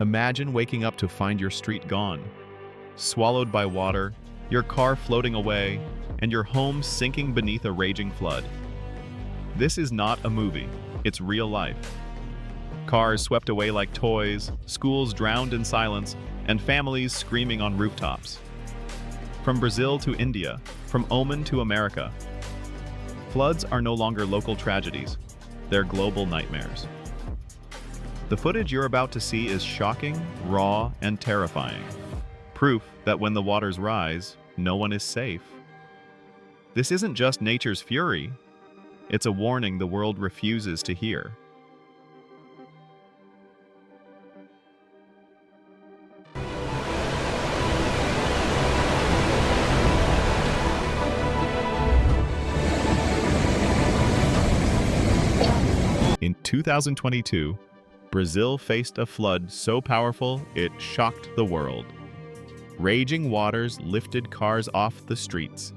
Imagine waking up to find your street gone, swallowed by water, your car floating away, and your home sinking beneath a raging flood. This is not a movie, it's real life. Cars swept away like toys, schools drowned in silence, and families screaming on rooftops. From Brazil to India, from Oman to America, floods are no longer local tragedies, they're global nightmares. The footage you're about to see is shocking, raw, and terrifying. Proof that when the waters rise, no one is safe. This isn't just nature's fury, it's a warning the world refuses to hear. In 2022, Brazil faced a flood so powerful it shocked the world. Raging waters lifted cars off the streets,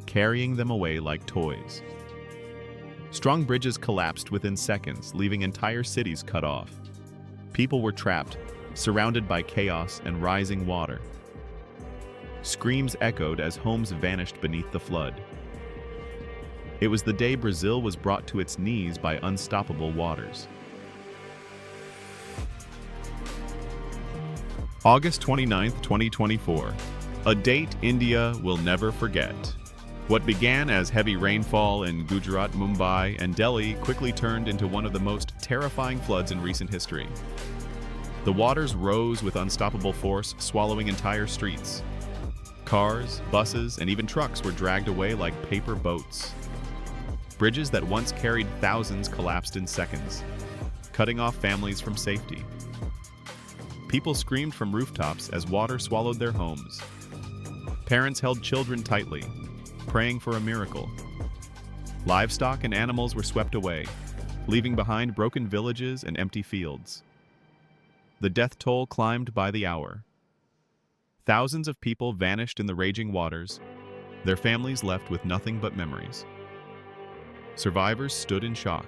carrying them away like toys. Strong bridges collapsed within seconds, leaving entire cities cut off. People were trapped, surrounded by chaos and rising water. Screams echoed as homes vanished beneath the flood. It was the day Brazil was brought to its knees by unstoppable waters. August 29, 2024, a date India will never forget. What began as heavy rainfall in Gujarat, Mumbai, and Delhi quickly turned into one of the most terrifying floods in recent history. The waters rose with unstoppable force, swallowing entire streets. Cars, buses, and even trucks were dragged away like paper boats. Bridges that once carried thousands collapsed in seconds, cutting off families from safety. People screamed from rooftops as water swallowed their homes. Parents held children tightly, praying for a miracle. Livestock and animals were swept away, leaving behind broken villages and empty fields. The death toll climbed by the hour. Thousands of people vanished in the raging waters, their families left with nothing but memories. Survivors stood in shock,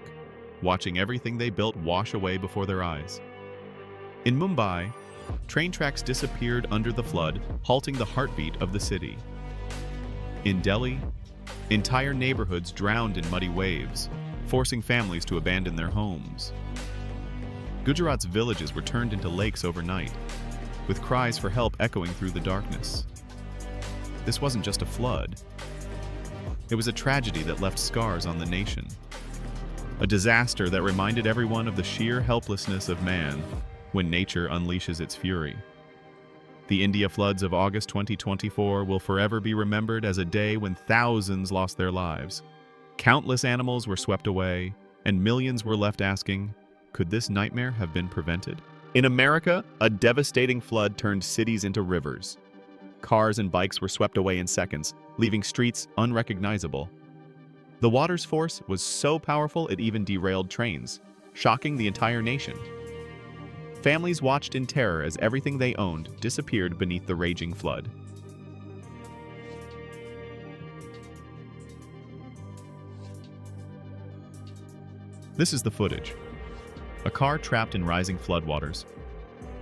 watching everything they built wash away before their eyes. In Mumbai, train tracks disappeared under the flood, halting the heartbeat of the city. In Delhi, entire neighborhoods drowned in muddy waves, forcing families to abandon their homes. Gujarat's villages were turned into lakes overnight, with cries for help echoing through the darkness. This wasn't just a flood. It was a tragedy that left scars on the nation. A disaster that reminded everyone of the sheer helplessness of man when nature unleashes its fury. The India floods of August 2024 will forever be remembered as a day when thousands lost their lives. Countless animals were swept away, and millions were left asking, could this nightmare have been prevented? In America, a devastating flood turned cities into rivers. Cars and bikes were swept away in seconds, leaving streets unrecognizable. The water's force was so powerful it even derailed trains, shocking the entire nation. Families watched in terror as everything they owned disappeared beneath the raging flood. This is the footage. A car trapped in rising floodwaters.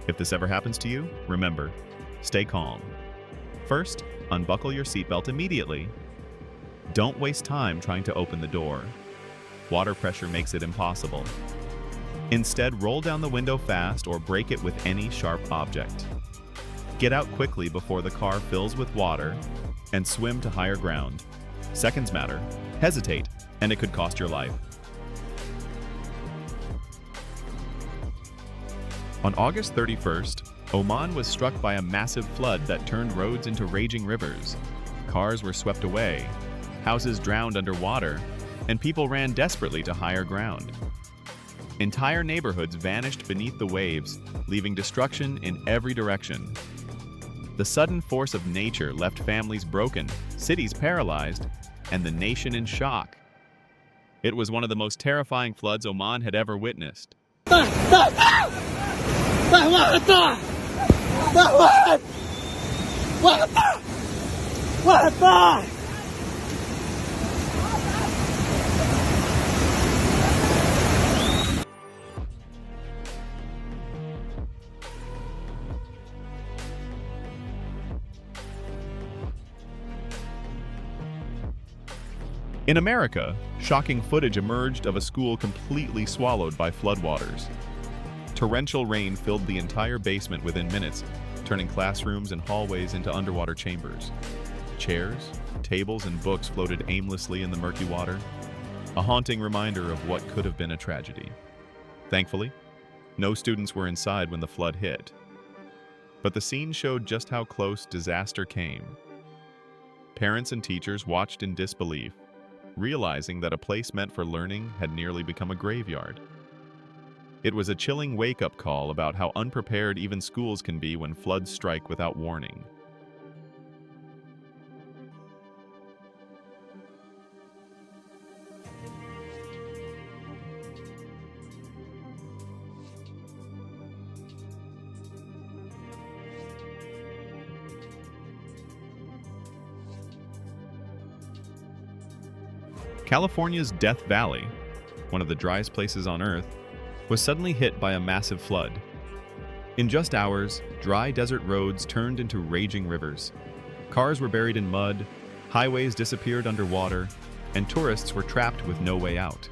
If this ever happens to you, remember, stay calm. First, unbuckle your seatbelt immediately. Don't waste time trying to open the door. Water pressure makes it impossible. Instead, roll down the window fast or break it with any sharp object. Get out quickly before the car fills with water and swim to higher ground. Seconds matter. Hesitate, and it could cost your life. On August 31st, Oman was struck by a massive flood that turned roads into raging rivers. Cars were swept away, houses drowned under water, and people ran desperately to higher ground. Entire neighborhoods vanished beneath the waves, leaving destruction in every direction. The sudden force of nature left families broken, cities paralyzed, and the nation in shock. It was one of the most terrifying floods Oman had ever witnessed. In America, shocking footage emerged of a school completely swallowed by floodwaters. Torrential rain filled the entire basement within minutes, turning classrooms and hallways into underwater chambers. Chairs, tables, and books floated aimlessly in the murky water, a haunting reminder of what could have been a tragedy. Thankfully, no students were inside when the flood hit. But the scene showed just how close disaster came. Parents and teachers watched in disbelief, realizing that a place meant for learning had nearly become a graveyard. It was a chilling wake-up call about how unprepared even schools can be when floods strike without warning. California's Death Valley, one of the driest places on Earth, was suddenly hit by a massive flood. In just hours, dry desert roads turned into raging rivers. Cars were buried in mud, highways disappeared underwater, and tourists were trapped with no way out.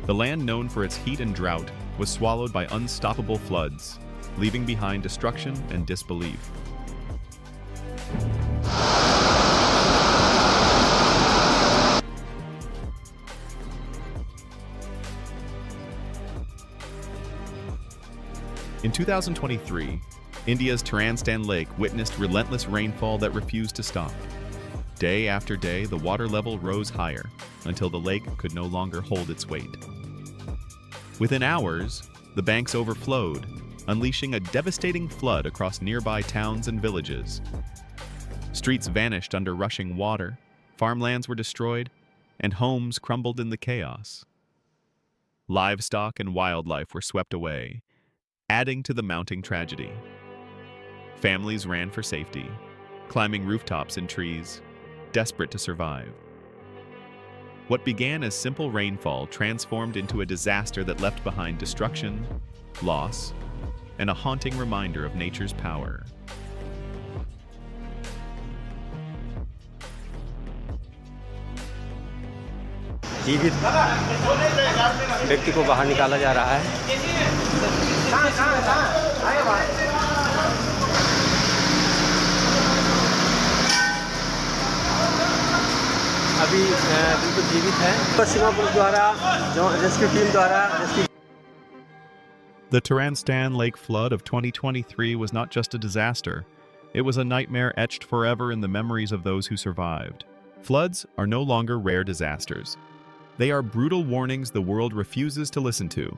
The land known for its heat and drought was swallowed by unstoppable floods, leaving behind destruction and disbelief. In 2023, India's Taranstan Lake witnessed relentless rainfall that refused to stop. Day after day, the water level rose higher until the lake could no longer hold its weight. Within hours, the banks overflowed, unleashing a devastating flood across nearby towns and villages. Streets vanished under rushing water, farmlands were destroyed, and homes crumbled in the chaos. Livestock and wildlife were swept away, adding to the mounting tragedy. Families ran for safety, climbing rooftops and trees, desperate to survive. What began as simple rainfall transformed into a disaster that left behind destruction, loss, and a haunting reminder of nature's power. जीवित व्यक्ति को बाहर निकाला जा रहा है। अभी बिल्कुल जीवित है। सीमा पुलिस द्वारा रेस्क्यू टीम द्वारा rescue. The Taranstan Lake flood of 2023 was not just a disaster. It was a nightmare etched forever in the memories of those who survived. Floods are no longer rare disasters. They are brutal warnings the world refuses to listen to.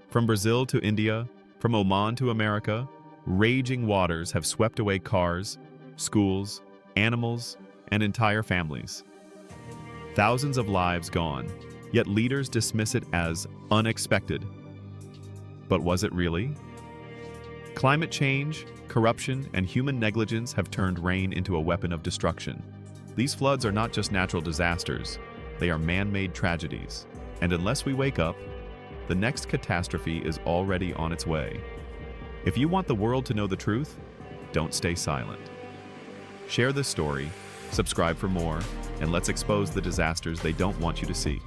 From Brazil to India, from Oman to America, raging waters have swept away cars, schools, animals, and entire families. Thousands of lives gone, yet leaders dismiss it as unexpected. But was it really? Climate change, corruption, and human negligence have turned rain into a weapon of destruction. These floods are not just natural disasters. They are man-made tragedies, and unless we wake up, the next catastrophe is already on its way. If you want the world to know the truth, don't stay silent. Share this story, subscribe for more, and let's expose the disasters they don't want you to see.